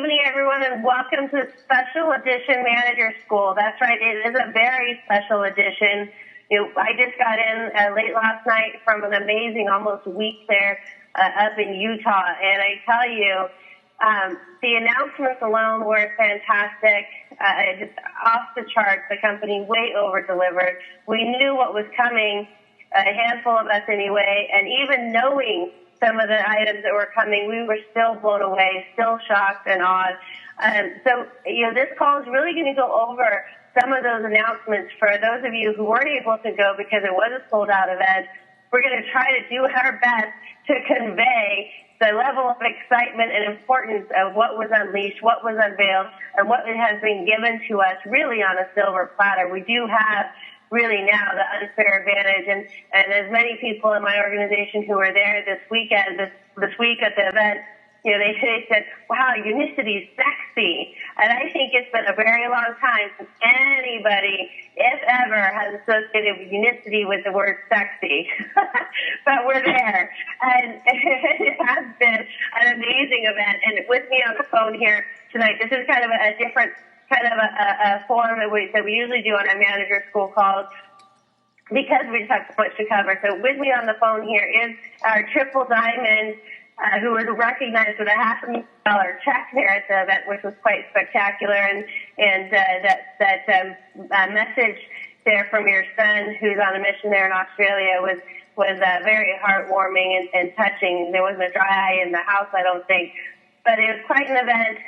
evening, everyone, and welcome to Special Edition Manager School. That's right, it is a very special edition. I just got in late last night from an amazing almost week there up in Utah, and I tell you, the announcements alone were fantastic, just off the charts. The company way over-delivered. We knew what was coming, a handful of us anyway, and even knowing some of the items that were coming, we were still blown away, still shocked and awed. So, this call is really going to go over some of those announcements for those of you who weren't able to go because it was a sold-out event. We're going to try to do our best to convey the level of excitement and importance of what was unleashed, what was unveiled, and what has been given to us really on a silver platter. We do have really now the unfair advantage, and as many people in my organization who were there this weekend, this week at the event, they said, wow, Unicity's sexy. And I think it's been a very long time since anybody, if ever, has associated with Unicity with the word sexy. But we're there. And it has been an amazing event. And with me on the phone here tonight, this is kind of a different a forum that we usually do on our manager school calls because we just have so much to cover. So with me on the phone here is our Triple Diamond, who was recognized with a $500,000 check there at the event, which was quite spectacular. And that message there from your son, who's on a mission there in Australia, was very heartwarming and touching. There wasn't a dry eye in the house, I don't think. But it was quite an event.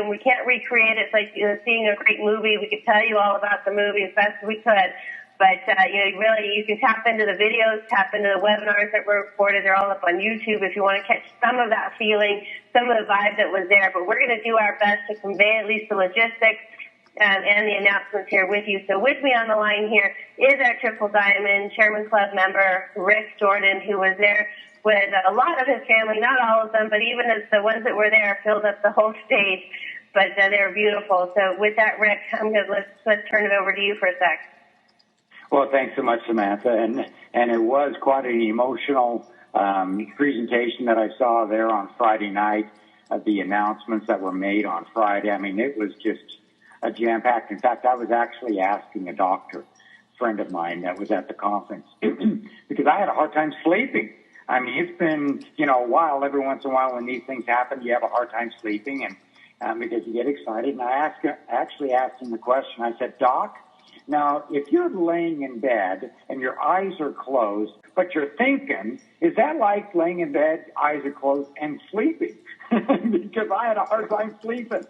We can't recreate it. It's like seeing a great movie. We could tell you all about the movie as best we could. But, really, you can tap into the videos, tap into the webinars that were recorded. They're all up on YouTube if you want to catch some of that feeling, some of the vibe that was there. But we're going to do our best to convey at least the logistics and the announcements here with you. So with me on the line here is our Triple Diamond Chairman Club member, Rick Jordan, who was there with a lot of his family, not all of them, but even as the ones that were there filled up the whole stage. But they were beautiful. So with that, Rick, let's turn it over to you for a sec. Well, thanks so much, Samantha. And it was quite an emotional presentation that I saw there on Friday night, the announcements that were made on Friday. I mean, it was just a jam-packed. In fact, I was actually asking a doctor friend of mine that was at the conference because I had a hard time sleeping. I mean, it's been, a while. Every once in a while when these things happen, you have a hard time sleeping and because you get excited. And I actually asked him the question. I said, Doc, now, if you're laying in bed and your eyes are closed, but you're thinking, is that like laying in bed, eyes are closed, and sleeping? Because I had a hard time sleeping.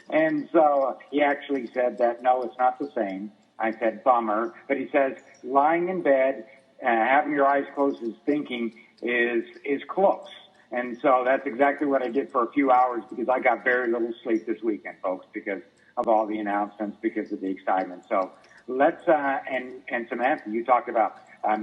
And so he actually said that, no, it's not the same. I said, bummer. But he says, lying in bed, having your eyes closed is thinking is close. And so that's exactly what I did for a few hours because I got very little sleep this weekend, folks, because of all the announcements, because of the excitement. So let's, and Samantha, you talked about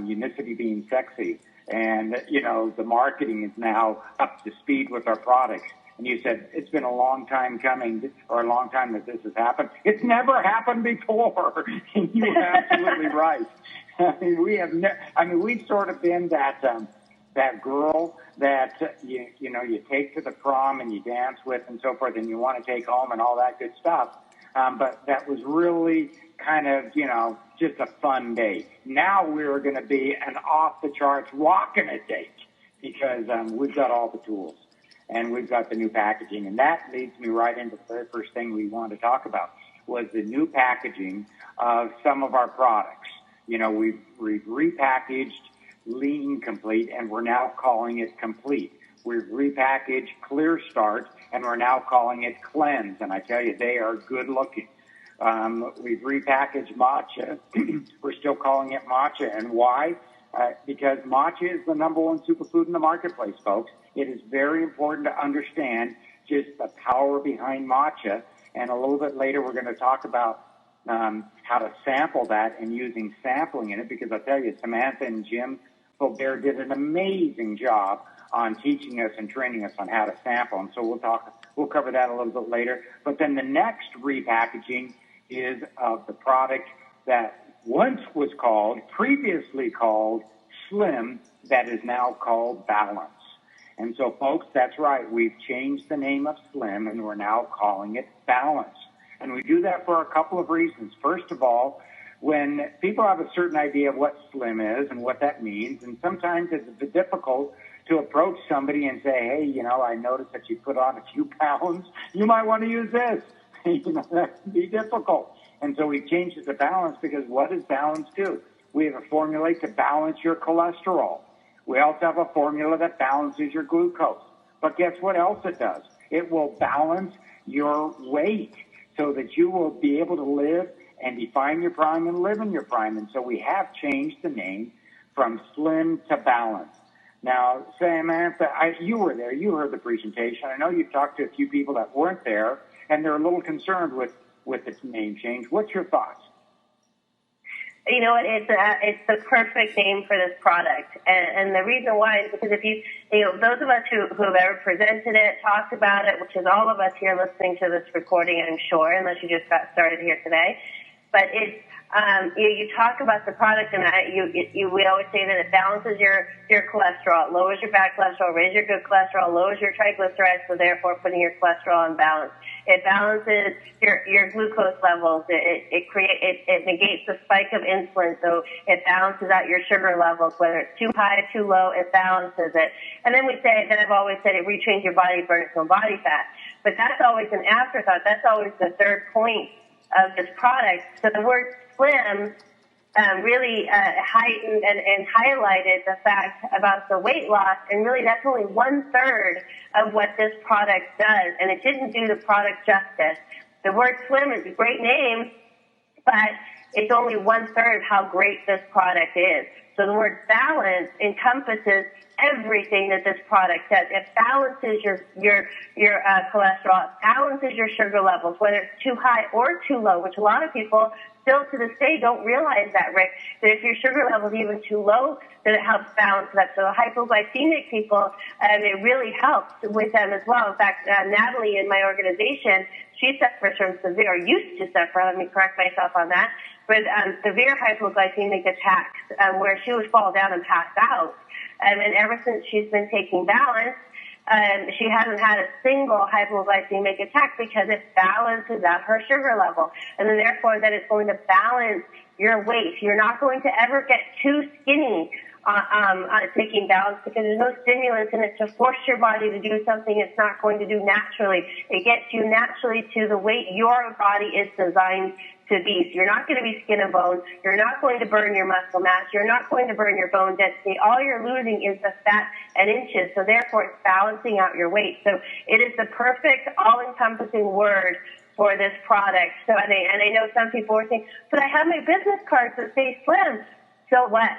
Unicity being sexy. And, the marketing is now up to speed with our products. And you said it's been a long time coming, or a long time that this has happened. It's never happened before. And you're absolutely right. I mean, we've sort of been that girl that you take to the prom and you dance with and so forth, and you want to take home and all that good stuff. But that was really kind of, just a fun day. Now we're going to be an off-the-charts rockin' a date because we've got all the tools and we've got the new packaging. And that leads me right into the very first thing we wanted to talk about was the new packaging of some of our products. We've repackaged Lean Complete, and we're now calling it Complete. We've repackaged Clear Start, and we're now calling it Cleanse. And I tell you, they are good looking. We've repackaged Matcha. We're still calling it Matcha. And why? Because Matcha is the number one superfood in the marketplace, folks. It is very important to understand just the power behind Matcha. And a little bit later, we're going to talk about how to sample that and using sampling in it, because I tell you, Samantha and Jim Faubert did an amazing job on teaching us and training us on how to sample. And so we'll cover that a little bit later. But then the next repackaging is of the product that once was previously called Slim, that is now called Balance. And so, folks, that's right. We've changed the name of Slim, and we're now calling it Balance. And we do that for a couple of reasons. First of all, when people have a certain idea of what Slim is and what that means, and sometimes it's difficult to approach somebody and say, hey, I noticed that you put on a few pounds. You might want to use this. That can be difficult. And so we changed it to Balance because what does Balance do? We have a formula to balance your cholesterol. We also have a formula that balances your glucose. But guess what else it does? It will balance your weight so that you will be able to live and define your prime and live in your prime. And so we have changed the name from Slim to Balance. Now, Samantha, you were there. You heard the presentation. I know you've talked to a few people that weren't there, and they're a little concerned with its name change. What's your thoughts? You know what? It's the perfect name for this product, and the reason why is because if those of us who have ever presented it, talked about it, which is all of us here listening to this recording, I'm sure, unless you just got started here today, but it's you talk about the product, and we always say that it balances your cholesterol, it lowers your bad cholesterol, raises your good cholesterol, lowers your triglycerides, so therefore putting your cholesterol in balance. It balances your glucose levels. It negates the spike of insulin, so it balances out your sugar levels, whether it's too high, too low, it balances it. And then I've always said it retrains your body, burns some body fat. But that's always an afterthought. That's always the third point of this product. So the word Slim really heightened and highlighted the fact about the weight loss, and really that's only 1/3 of what this product does, and it didn't do the product justice. The word Slim is a great name, but it's only 1/3 how great this product is. So the word Balance encompasses everything that this product does. It balances your cholesterol, it balances your sugar levels, whether it's too high or too low, which a lot of people still to this day don't realize that, Rick, that if your sugar level is even too low, that it helps balance that. So hypoglycemic people, it really helps with them as well. In fact, Natalie in my organization, she suffers from severe, or used to suffer, let me correct myself on that, with severe hypoglycemic attacks where she would fall down and pass out. And ever since she's been taking Balance, she hasn't had a single hypoglycemic attack because it balances out her sugar level. And then therefore that it's going to balance your weight. You're not going to ever get too skinny taking Balance because there's no stimulants in it to force your body to do something it's not going to do naturally. It gets you naturally to the weight your body is designed to be. So you're not going to be skin and bone. You're not going to burn your muscle mass. You're not going to burn your bone density. All you're losing is the fat and inches. So therefore it's balancing out your weight. So it is the perfect all-encompassing word for this product. So, and I know some people are saying, but I have my business cards that say Slim. So what?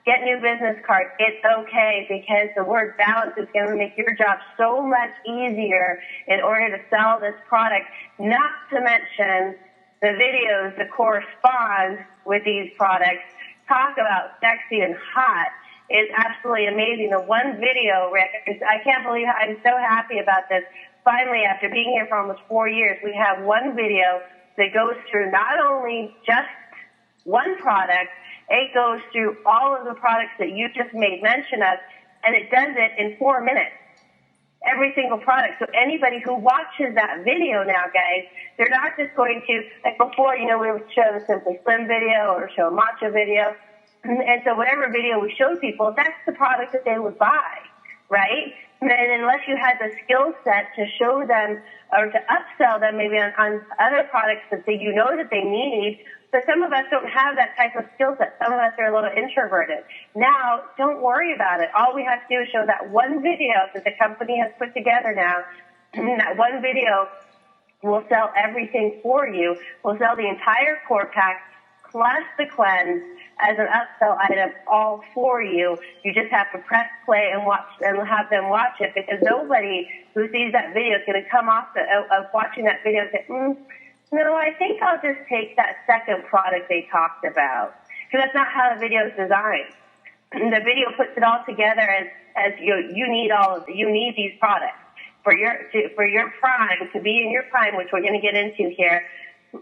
Get new business cards. It's okay because the word Balance is going to make your job so much easier in order to sell this product, not to mention the videos that correspond with these products. Talk about sexy and hot. It's absolutely amazing. The one video, Rick, I can't believe I'm so happy about this. Finally, after being here for almost 4 years, we have one video that goes through not only just one product, it goes through all of the products that you just made mention of, and it does it in 4 minutes. Every single product. So anybody who watches that video now, guys, they're not just going to, like before, we would show the Simply Slim video or show a matcha video. And so whatever video we showed people, that's the product that they would buy, right? And unless you had the skill set to show them or to upsell them maybe on other products that they need, but some of us don't have that type of skill set. Some of us are a little introverted. Now, don't worry about it. All we have to do is show that one video that the company has put together now. And that one video will sell everything for you. We'll sell the entire core pack plus the cleanse as an upsell item all for you. You just have to press play and watch and have them watch it, because nobody who sees that video is going to come off of watching that video and say, no, I think I'll just take that second product they talked about. Because that's not how the video is designed. The video puts it all together as you need these products for your prime, to be in your prime, which we're going to get into here.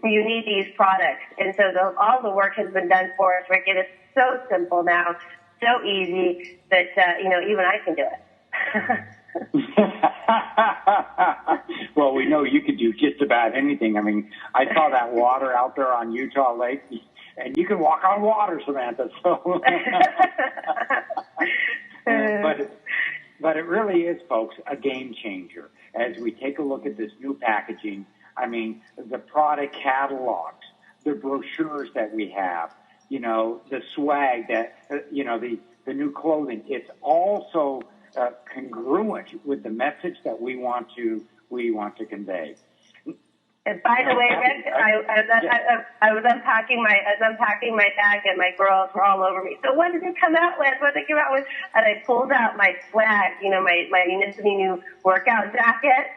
You need these products. And so all the work has been done for us, Rick. It is so simple now, so easy that, even I can do it. Well, we know you could do just about anything. I mean, I saw that water out there on Utah Lake, and you can walk on water, Samantha. So, but it really is, folks, a game changer. As we take a look at this new packaging, I mean, the product catalogs, the brochures that we have, you know, the swag that, you know, the new clothing. It's also congruent with the message that we want to convey. And by the way, Rick, I was unpacking my bag, and my girls were all over me. So what did it come out with? What did it come out with? And I pulled out my swag, you know, my Unicity new workout jacket.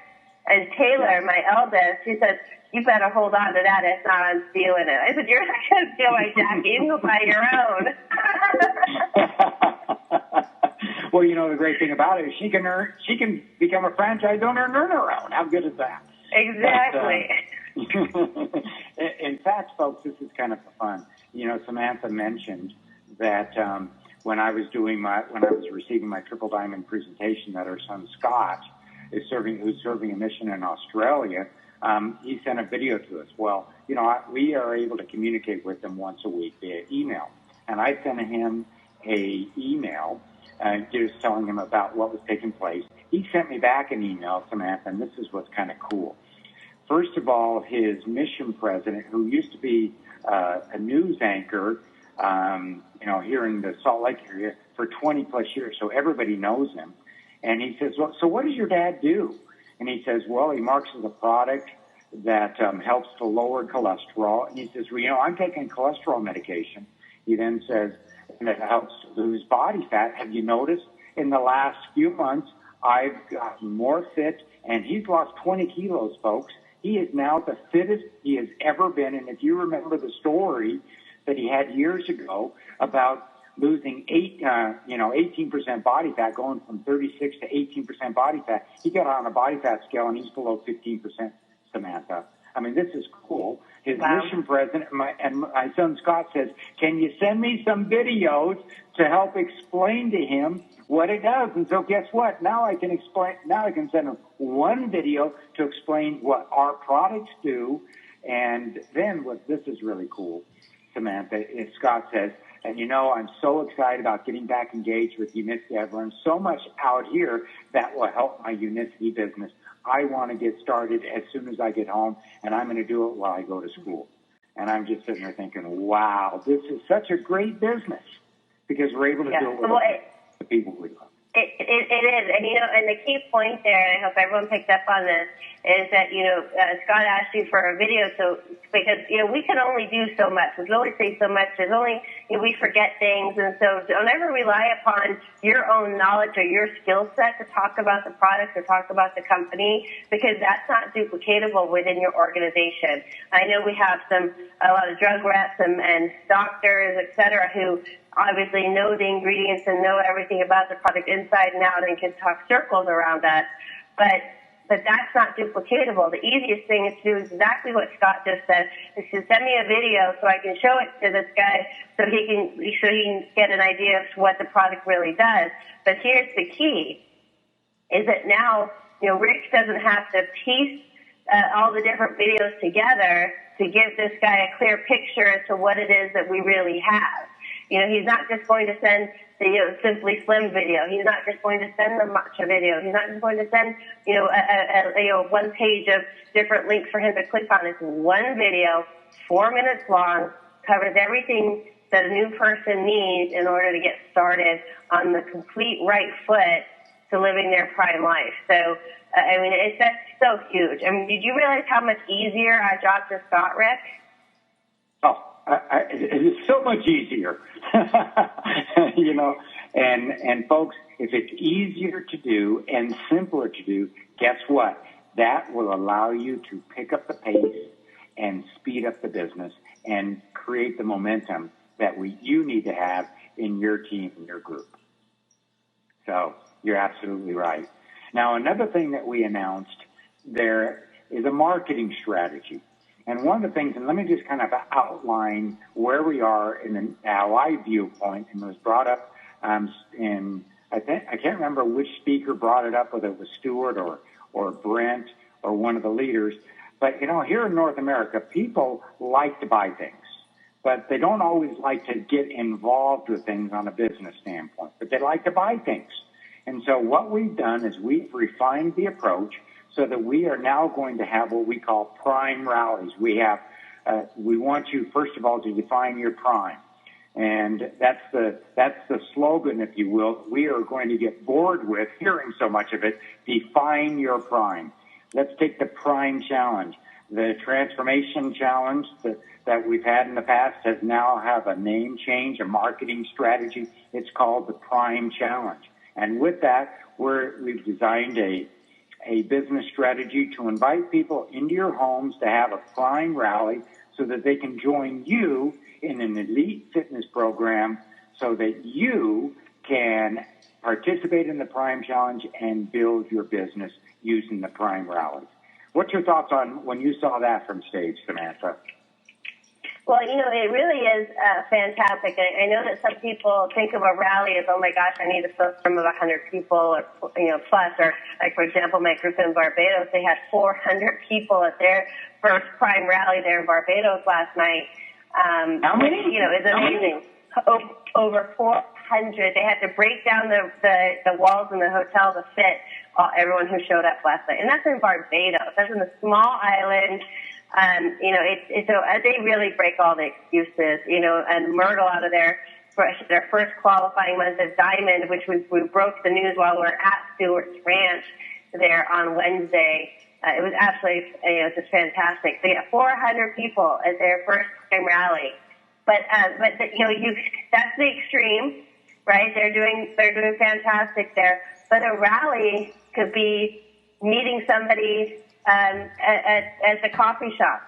And Taylor, my eldest, she said, "You better hold on to that. If not, I'm stealing it." I said, "You're not going to steal my jacket. You can go buy your own." Well, you know, the great thing about it is she can become a franchise owner and earn her own. How good is that? Exactly. But, in fact, folks, this is kind of fun. You know, Samantha mentioned that when I was receiving my Triple Diamond presentation, that her son Scott who's serving a mission in Australia. He sent a video to us. Well, you know, we are able to communicate with him once a week via email, and I sent him a email just telling him about what was taking place. He sent me back an email, Samantha, and this is what's kind of cool. First of all, his mission president, who used to be a news anchor, you know, here in the Salt Lake area for 20 plus years, so everybody knows him. And he says, "Well, so what does your dad do?" And he says, "Well, he markets a product that helps to lower cholesterol." And he says, "Well, you know, I'm taking cholesterol medication." He then says, "And it helps lose body fat. Have you noticed in the last few months, I've gotten more fit?" And he's lost 20 kilos, folks. He is now the fittest he has ever been. And if you remember the story that he had years ago about losing 18% body fat, going from 36 to 18% body fat, he got on a body fat scale and he's below 15%, Samantha. I mean, this is cool. His mission president and my son Scott says, "Can you send me some videos to help explain to him what it does?" And so guess what? Now I can send him one video to explain what our products do. And then this is really cool, Samantha, is Scott says, "And you know, I'm so excited about getting back engaged with Unicity. I've learned so much out here that will help my Unicity business. I want to get started as soon as I get home, and I'm going to do it while I go to school." And I'm just sitting there thinking, wow, this is such a great business because we're able to do it with the people we love. It is. And, you know, and the key point there, and I hope everyone picked up on this, is that, you know, Scott asked you for a video, so because, you know, we can only do so much. We can only say so much. There's only, you know, we forget things. And so don't ever rely upon your own knowledge or your skill set to talk about the product or talk about the company, because that's not duplicatable within your organization. I know we have a lot of drug reps and doctors, et cetera, who obviously know the ingredients and know everything about the product inside and out and can talk circles around that. But that's not duplicatable. The easiest thing is to do exactly what Scott just said, is to send me a video so I can show it to this guy so he can get an idea of what the product really does. But here's the key, is that now, you know, Rick doesn't have to piece all the different videos together to give this guy a clear picture as to what it is that we really have. You know, he's not just going to send the, you know, Simply Slim video. He's not just going to send the matcha video. He's not just going to send, you know, a one page of different links for him to click on. It's one video, 4 minutes long, covers everything that a new person needs in order to get started on the complete right foot to living their prime life. So, I mean, that's so huge. I mean, did you realize how much easier our job just got, Rick? Oh, it is so much easier, you know, and folks, if it's easier to do and simpler to do, guess what? That will allow you to pick up the pace and speed up the business and create the momentum that you need to have in your team and your group. So you're absolutely right. Now, another thing that we announced there is a marketing strategy. And one of the things, and let me just kind of outline where we are in the Hawaii viewpoint, and it was brought up in I can't remember which speaker brought it up, whether it was Stuart or Brent or one of the leaders. But, here in North America, people like to buy things, but they don't always like to get involved with things on a business standpoint, but they like to buy things. And so what we've done is we've refined the approach so that we are now going to have what we call prime rallies. We want you, first of all, to define your prime. And that's the slogan, if you will. We are going to get bored with hearing so much of it. Define your prime. Let's take the prime challenge. The transformation challenge that we've had in the past has now have a name change, a marketing strategy. It's called the Prime Challenge. And with that, we've designed a business strategy to invite people into your homes to have a prime rally so that they can join you in an elite fitness program so that you can participate in the Prime Challenge and build your business using the Prime Rallies. What's your thoughts on when you saw that from stage, Samantha? Well, it really is fantastic. I know that some people think of a rally as, oh my gosh, I need to fill from 100 people or, plus. Or like, for example, my group in Barbados, they had 400 people at their first Prime rally there in Barbados last night. How many? It's amazing. Over 400. They had to break down the walls in the hotel to fit everyone who showed up last night. And that's in Barbados. That's in a small island. They really break all the excuses, and Myrtle out of their first qualifying month of Diamond, which we broke the news while we were at Stewart's Ranch there on Wednesday. It was absolutely, just fantastic. They got 400 people at their first Prime rally. But that's the extreme, right? They're doing fantastic there. But a rally could be meeting somebody at the coffee shop,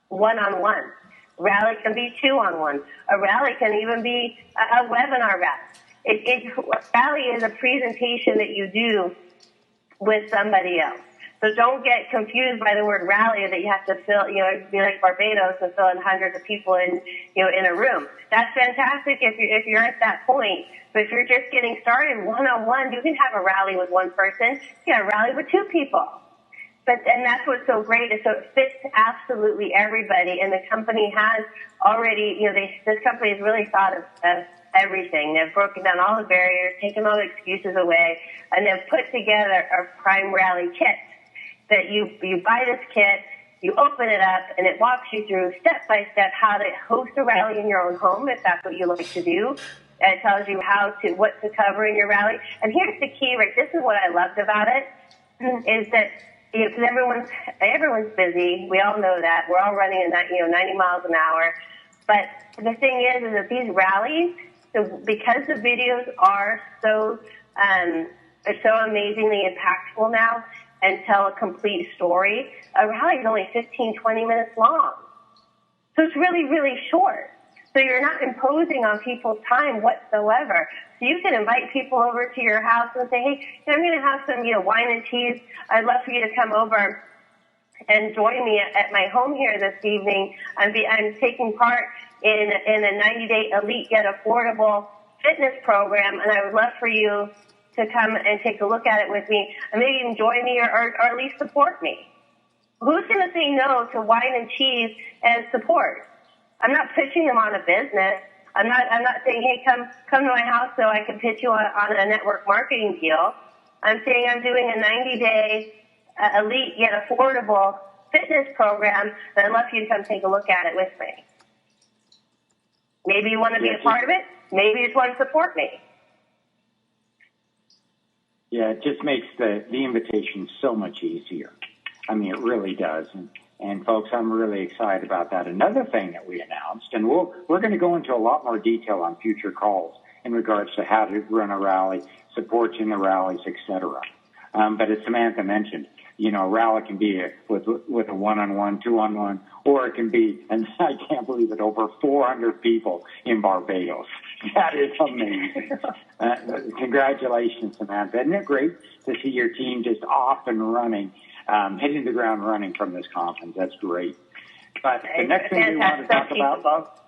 one-on-one. Rally can be two-on-one. A rally can even be a webinar rally. Rally is a presentation that you do with somebody else. So don't get confused by the word rally that you have to fill, be like Barbados and fill in hundreds of people in a room. That's fantastic if you're at that point. But if you're just getting started one-on-one, you can have a rally with one person. You can have a rally with two people. And that's what's so great is so it fits absolutely everybody. And the company has already, this company has really thought of everything. They've broken down all the barriers, taken all the excuses away, and they've put together a Prime Rally kit that you buy this kit, you open it up, and it walks you through step by step how to host a rally in your own home if that's what you like to do. It tells you what to cover in your rally. And here's the key, Rick. This is what I loved about it, is that because everyone's busy. We all know that. We're all running at 90 miles an hour. But the thing is that these rallies, so because the videos are so amazingly impactful now and tell a complete story, a rally is only 15, 20 minutes long. So it's really, really short. So you're not imposing on people's time whatsoever. So you can invite people over to your house and say, hey, I'm going to have some, wine and cheese. I'd love for you to come over and join me at my home here this evening. I'm taking part in a 90-day elite yet affordable fitness program, and I would love for you to come and take a look at it with me and maybe even join me or at least support me. Who's going to say no to wine and cheese and support? I'm not pitching them on a business. I'm not saying, hey, come to my house so I can pitch you on a network marketing deal. I'm saying I'm doing a 90-day elite yet affordable fitness program, and I'd love for you to come take a look at it with me. Maybe you want to be a part of it. Maybe you just want to support me. Yeah, it just makes the invitation so much easier. I mean, it really does. And folks, I'm really excited about that. Another thing that we announced, and we're going to go into a lot more detail on future calls in regards to how to run a rally, support in the rallies, etc. But as Samantha mentioned, a rally can be with a one-on-one, two-on-one, or it can be, and I can't believe it, over 400 people in Barbados. That is amazing. Congratulations, Samantha. Isn't it great to see your team just off and running, hitting the ground running from this conference? That's great. But the next thing we want to talk about...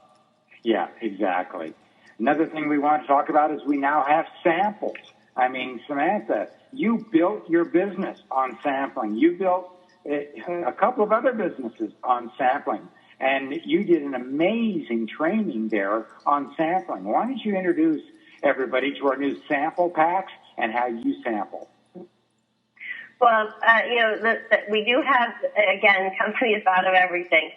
Yeah, exactly. Another thing we want to talk about is we now have samples. I mean, Samantha, you built your business on sampling. You built a couple of other businesses on sampling. And you did an amazing training there on sampling. Why don't you introduce everybody to our new sample packs and how you sample? Well, we do have, again, companies out of everything.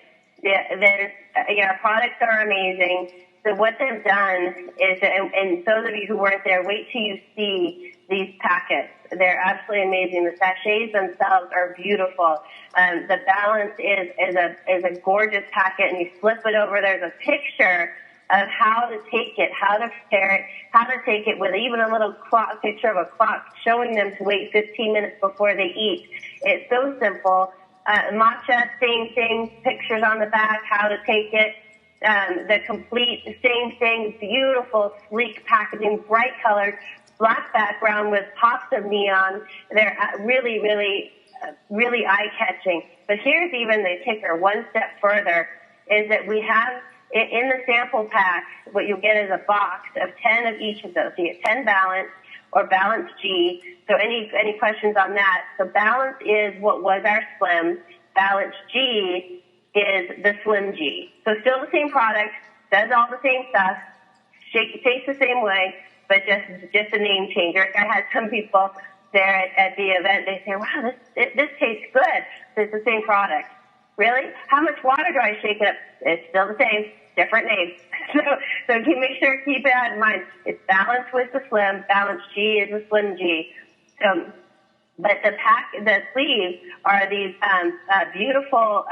Our products are amazing. So what they've done is, and those of you who weren't there, wait till you see these packets. They're absolutely amazing. The sachets themselves are beautiful. The balance is a gorgeous packet, and you flip it over. There's a picture of how to take it, how to prepare it, how to take it with even a little clock, picture of a clock showing them to wait 15 minutes before they eat. It's so simple. Matcha, same thing, pictures on the back, how to take it. The complete, same thing, beautiful, sleek packaging, bright colored, black background with pops of neon. They're really, really, really eye-catching. But here's even the kicker, one step further, is that we have, in the sample pack, what you'll get is a box of 10 of each of those. So you get 10 Balance or Balance G. So any questions on that? So Balance is what was our Slim. Balance G is the Slim G. So still the same product, does all the same stuff, tastes the same way, but just a name changer. Like I had some people there at the event, they say, wow, this tastes good. So it's the same product. Really? How much water do I shake it up? It's still the same, different name. So make sure to keep that in mind. It's Balance with the Slim, Balance G is the Slim G. But the sleeves are these beautiful,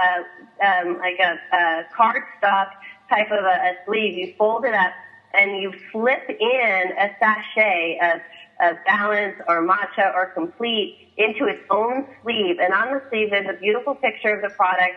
like a cardstock type of a sleeve. You fold it up and you flip in a sachet of Balance or Matcha or Complete into its own sleeve. And on the sleeve, there's a beautiful picture of the product.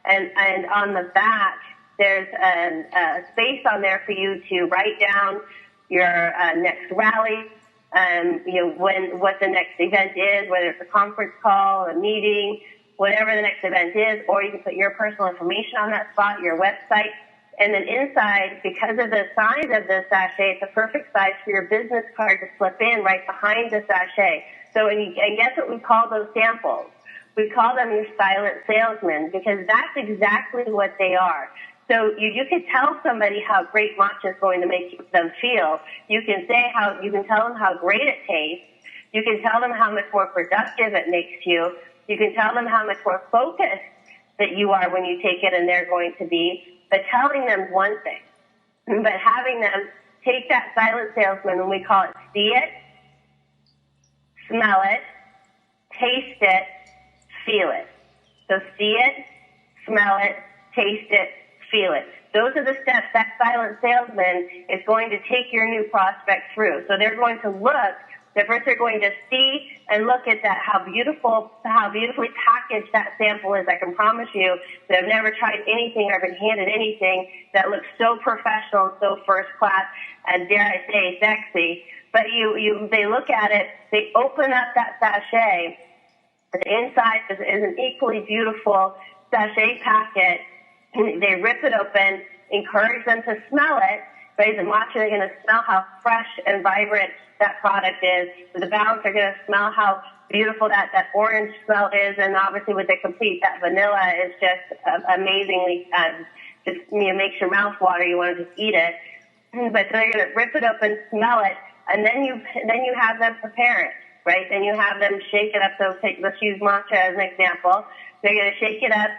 And on the back, there's a space on there for you to write down your next rally. What the next event is, whether it's a conference call, a meeting, whatever the next event is, or you can put your personal information on that spot, your website. And then inside, because of the size of the sachet, it's a perfect size for your business card to slip in right behind the sachet. So, and guess what we call those samples? We call them your silent salesmen, because that's exactly what they are. So you could tell somebody how great matcha is going to make them feel. You can tell them how great it tastes. You can tell them how much more productive it makes you. You can tell them how much more focused that you are when you take it and they're going to be. But telling them one thing, but having them take that silent salesman, and we call it see it, smell it, taste it, feel it. So see it, smell it, taste it, feel it. Those are the steps that silent salesman is going to take your new prospect through. So they're going to first they're going to see and look at that, how beautifully packaged that sample is. I can promise you that I've never tried anything or been handed anything that looks so professional, so first class, and dare I say sexy. But they look at it, they open up that sachet, and inside is an equally beautiful sachet packet. They rip it open, encourage them to smell it, right? The matcha, they're going to smell how fresh and vibrant that product is. With the Balance, they're going to smell how beautiful that orange smell is. And obviously with the Complete, that vanilla is just amazingly, makes your mouth water. You want to just eat it. But they're going to rip it open, smell it, and then you have them prepare it, right? Then you have them shake it up. So let's use matcha as an example. They're going to shake it up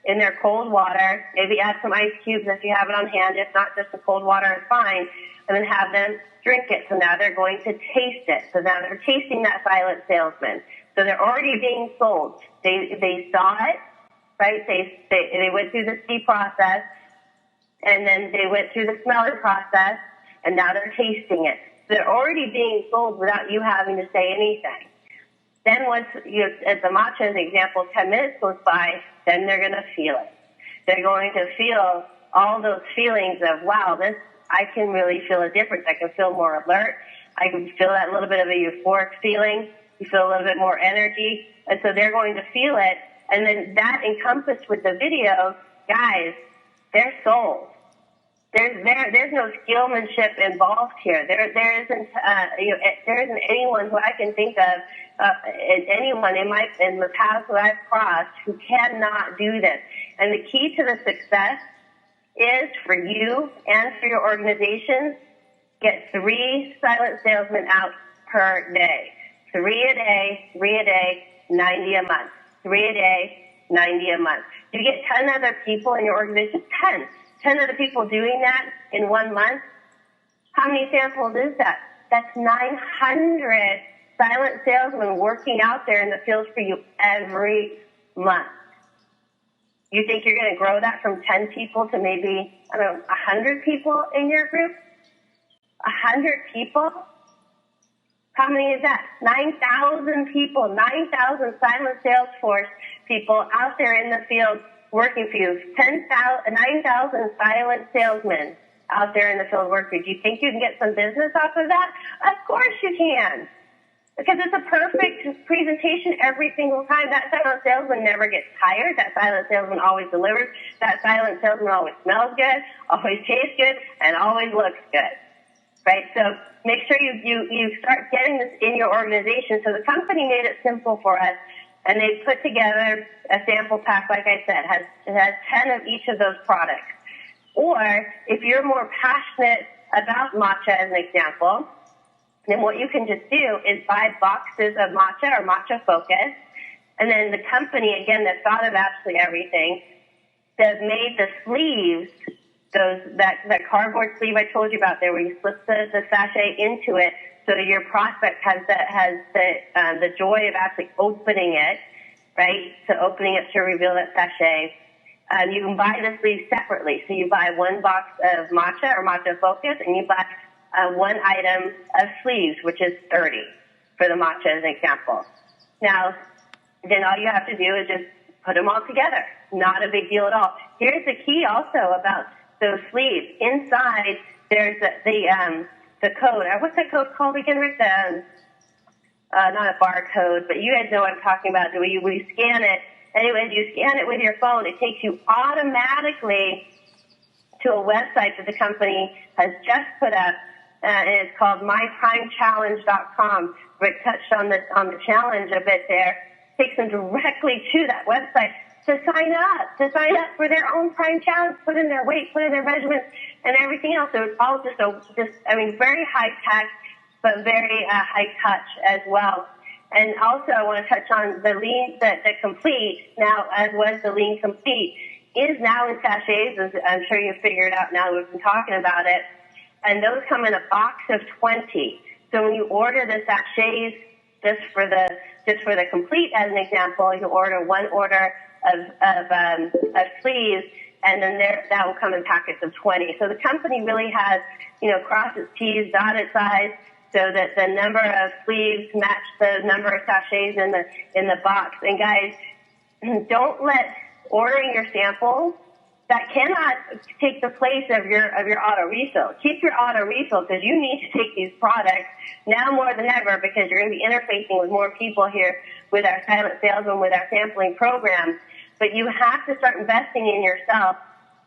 in their cold water, maybe add some ice cubes if you have it on hand. If not, just the cold water is fine. And then have them drink it. So now they're going to taste it. So now they're tasting that silent salesman. So they're already being sold. They saw it, right? They went through the see process, and then they went through the smelling process, and now they're tasting it. So they're already being sold without you having to say anything. Then once, as the matcha as an example, 10 minutes goes by, then they're going to feel it. They're going to feel all those feelings of, wow, I can really feel a difference. I can feel more alert. I can feel that little bit of a euphoric feeling. You feel a little bit more energy. And so they're going to feel it. And then that encompassed with the video, guys, they're sold. There's no skillmanship involved here. There isn't anyone who I can think of, anyone in the paths that I've crossed who cannot do this. And the key to the success is for you and for your organization, get 3 silent salesmen out per day. 3 a day, 90 a month. 3 a day, 90 a month. You get 10 other people in your organization, 10 other people doing that in 1 month. How many samples is that? That's 900 silent salesmen working out there in the field for you every month. You think you're going to grow that from 10 people to maybe, 100 people in your group? 100 people? How many is that? 9,000 people, 9,000 silent sales force people out there in the field working for you. 9,000 silent salesmen out there in the field working for you. Do you think you can get some business off of that? Of course you can. Because it's a perfect presentation every single time. That silent salesman never gets tired. That silent salesman always delivers. That silent salesman always smells good, always tastes good, and always looks good. Right? So make sure you start getting this in your organization. So the company made it simple for us, and they put together a sample pack, like I said, it has 10 of each of those products. Or if you're more passionate about matcha, as an example, then what you can just do is buy boxes of matcha or matcha focus. And then the company, again, that thought of absolutely everything, they've made the sleeves, that cardboard sleeve I told you about there, where you slip the sachet into it, so your prospect has the joy of actually opening it, right? So opening it to reveal that sachet. You can buy the sleeves separately. So you buy 1 box of matcha or matcha focus, and you buy 1 item of sleeves, which is 30 for the matcha as an example. Now, then all you have to do is just put them all together. Not a big deal at all. Here's the key also about those sleeves. Inside, there's the code. What's that code called again, Rick? Not a barcode, but you guys know what I'm talking about. Where you scan it. Anyways, you scan it with your phone. It takes you automatically to a website that the company has just put up. And it's called myprimechallenge.com. Rick touched on the challenge a bit there. Takes them directly to that website to sign up for their own Prime Challenge, put in their weight, put in their measurements, and everything else. So it's all very high tech, but very high touch as well. And also, I want to touch on the lean, the complete. Now, as was the lean complete, is now in sachets, as I'm sure you've figured out now that we've been talking about it. And those come in a box of 20. So when you order the sachets, just for the complete, as an example, you order 1 order of sleeves, and then that will come in packets of 20. So the company really has, crossed its T's, dotted its I's, so that the number of sleeves match the number of sachets in the box. And guys, don't let ordering your samples, that cannot take the place of your auto refill. Keep your auto refill, because you need to take these products now more than ever, because you're going to be interfacing with more people here with our silent salesman, with our sampling program. But you have to start investing in yourself.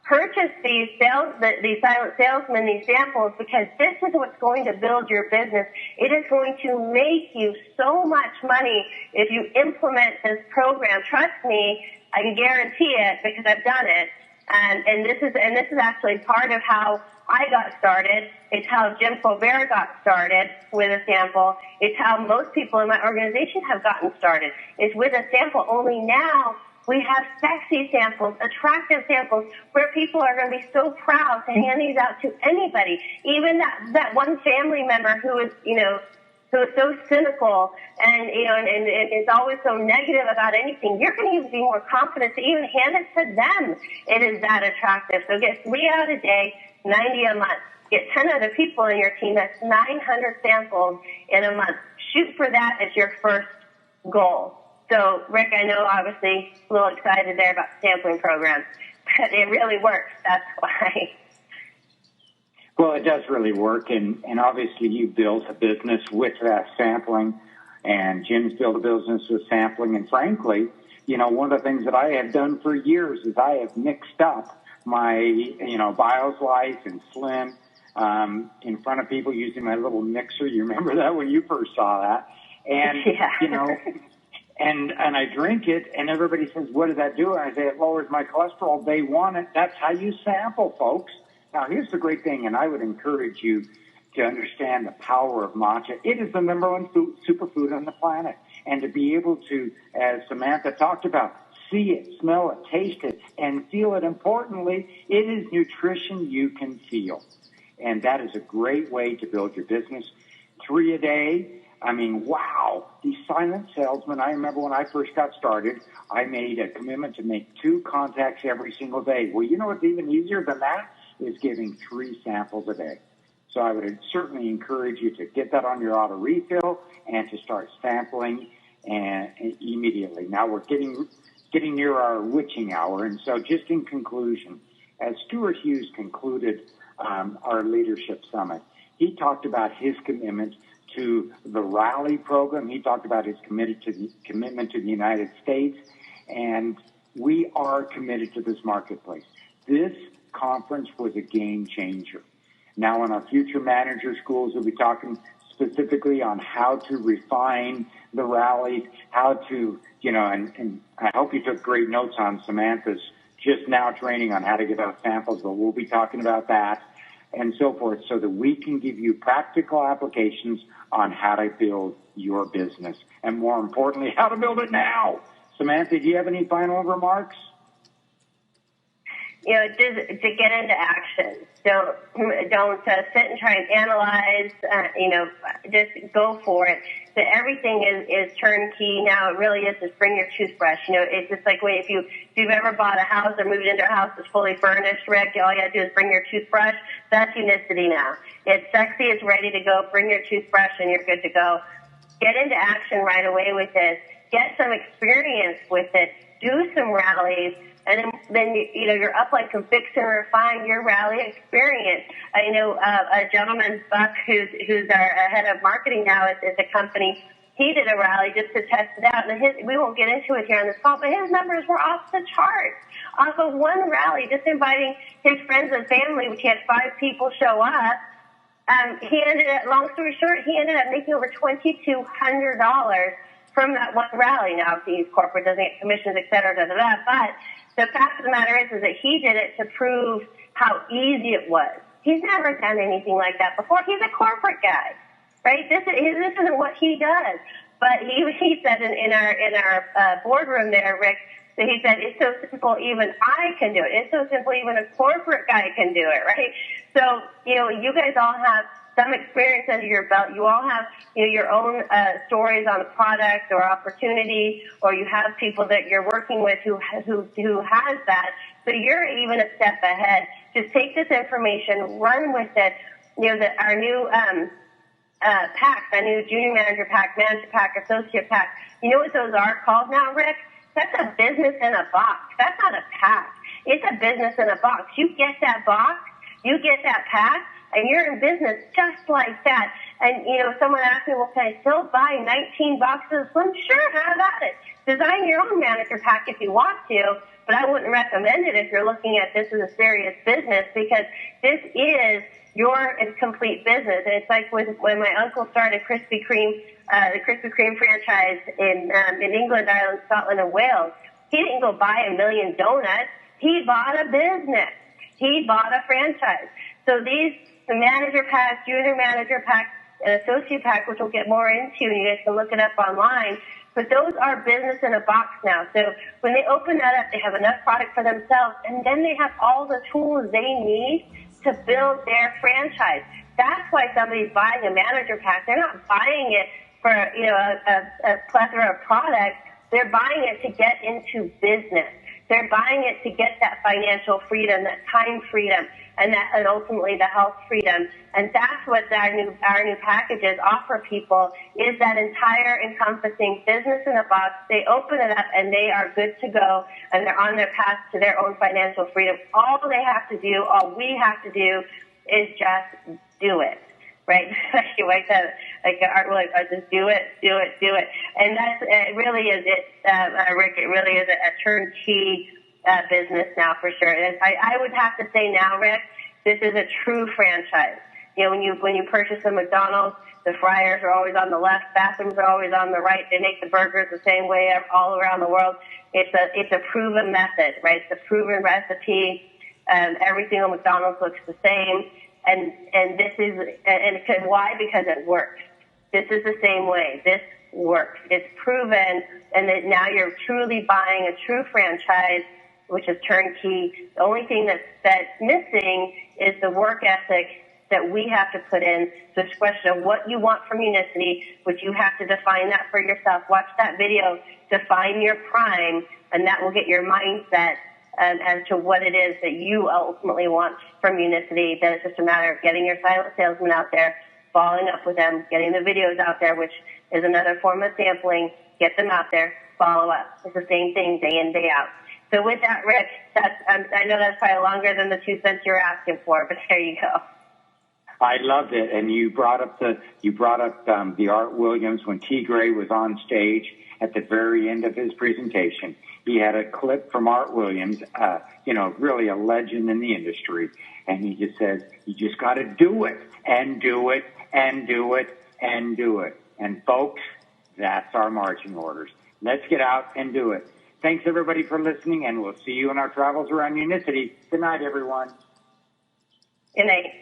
Purchase these silent salesmen, these samples, because this is what's going to build your business. It is going to make you so much money if you implement this program. Trust me, I can guarantee it, because I've done it. And this is actually part of how I got started. It's how Jim Colbert got started with a sample. It's how most people in my organization have gotten started. It's with a sample. Only now we have sexy samples, attractive samples, where people are going to be so proud to hand these out to anybody. Even that one family member who is so cynical and is always so negative about anything, you're going to even be more confident to even hand it to them. It is that attractive. So get 3 out a day, 90 a month. Get 10 other people in your team. That's 900 samples in a month. Shoot for that as your first goal. So, Rick, I know obviously a little excited there about the sampling program, but it really works. That's why. Well, it does really work, and obviously you built a business with that sampling, and Jim's built a business with sampling, and frankly, one of the things that I have done for years is I have mixed up my, BioSlice and Slim in front of people using my little mixer. You remember that when you first saw that? And, yeah. And I drink it, and everybody says, what does that do? And I say, it lowers my cholesterol. They want it. That's how you sample, folks. Now, here's the great thing, and I would encourage you to understand the power of matcha. It is the number one superfood on the planet. And to be able to, as Samantha talked about, see it, smell it, taste it, and feel it. Importantly, it is nutrition you can feel. And that is a great way to build your business. 3 a day. I mean, wow, these silent salesmen. I remember when I first got started, I made a commitment to make 2 contacts every single day. Well, you know what's even easier than that is giving 3 samples a day. So I would certainly encourage you to get that on your auto refill and to start sampling and immediately. Now we're getting near our witching hour. And so just in conclusion, as Stuart Hughes concluded our leadership summit, he talked about his commitment to the Rally program. He talked about his commitment to the United States, and we are committed to this marketplace. This conference was a game changer. Now in our future manager schools, we'll be talking specifically on how to refine the rallies, how to, and I hope you took great notes on Samantha's just now training on how to give out samples, but we'll be talking about that and so forth, so that we can give you practical applications on how to build your business, and more importantly, how to build it now. Samantha, do you have any final remarks? Just to get into action. Don't sit and try and analyze. Just go for it. So everything is turnkey now. It really is just bring your toothbrush. It's just like if you've ever bought a house or moved into a house that's fully furnished, Rick, all you got to do is bring your toothbrush. That's Unicity now. It's sexy. It's ready to go. Bring your toothbrush and you're good to go. Get into action right away with this. Get some experience with it. Do some rallies. And then you're up like a fix and refine your rally experience. I know a gentleman, Buck, who's our head of marketing now at the company. He did a rally just to test it out, and we won't get into it here on this call, but his numbers were off the charts. Off of one rally, just inviting his friends and family, which he had 5 people show up. He ended up, long story short, making over $2,200 from that one rally. Now, obviously, he's corporate, doesn't get commissions, et cetera, but the fact of the matter is that he did it to prove how easy it was. He's never done anything like that before. He's a corporate guy, right? This isn't what he does. But he said in our boardroom there, Rick, that he said, it's so simple, even I can do it. It's so simple, even a corporate guy can do it, right? So, you guys all have some experience under your belt. You all have your own stories on a product or opportunity, or you have people that you're working with who has that. So you're even a step ahead. Just take this information, run with it. Our new pack, the new junior manager pack, manager pack, associate pack. You know what those are called now, Rick? That's a business in a box. That's not a pack. It's a business in a box. You get that box, you get that pack, and you're in business just like that. And, someone asked me, well, can I still buy 19 boxes of Slim? Sure, have at it. Design your own manager pack if you want to, but I wouldn't recommend it if you're looking at this as a serious business, because this is your complete business. And it's like when my uncle started Krispy Kreme, the Krispy Kreme franchise in England, Ireland, Scotland, and Wales. He didn't go buy 1 million donuts. He bought a business. He bought a franchise. So the manager pack, junior manager pack, and associate pack, which we'll get more into, and you guys can look it up online, but those are business in a box now. So when they open that up, they have enough product for themselves, and then they have all the tools they need to build their franchise. That's why somebody's buying a manager pack. They're not buying it for a plethora of products. They're buying it to get into business. They're buying it to get that financial freedom, that time freedom, and ultimately the health freedom. And that's what our new packages offer people, is that entire encompassing business in a box. They open it up and they are good to go, and they're on their path to their own financial freedom. All we have to do is just do it. Right? Just do it. And that's, it really is it, Rick, it really is a turnkey business now for sure. And I would have to say now, Rick, this is a true franchise. You know, when you purchase a McDonald's, the fryers are always on the left, bathrooms are always on the right. They make the burgers the same way all around the world. It's a proven method, right? It's a proven recipe. Every single McDonald's looks the same, and this is why? Because it works. This is the same way. This works. It's proven, and that now you're truly buying a true franchise, which is turnkey. The only thing that's missing is the work ethic that we have to put in. So it's a question of what you want from Unicity, which you have to define that for yourself. Watch that video, define your prime, and that will get your mindset as to what it is that you ultimately want from Unicity. Then it's just a matter of getting your silent salesman out there, following up with them, getting the videos out there, which is another form of sampling. Get them out there, follow up. It's the same thing day in, day out. So with that, Rick, I know that's probably longer than the 2 cents you're asking for, but there you go. I loved it, and you brought up the Art Williams when T. Gray was on stage at the very end of his presentation. He had a clip from Art Williams, really a legend in the industry, and he just says, "You just got to do it and do it and do it and do it." And folks, that's our marching orders. Let's get out and do it. Thanks everybody for listening, and we'll see you in our travels around Unicity. Good night, everyone. Good night.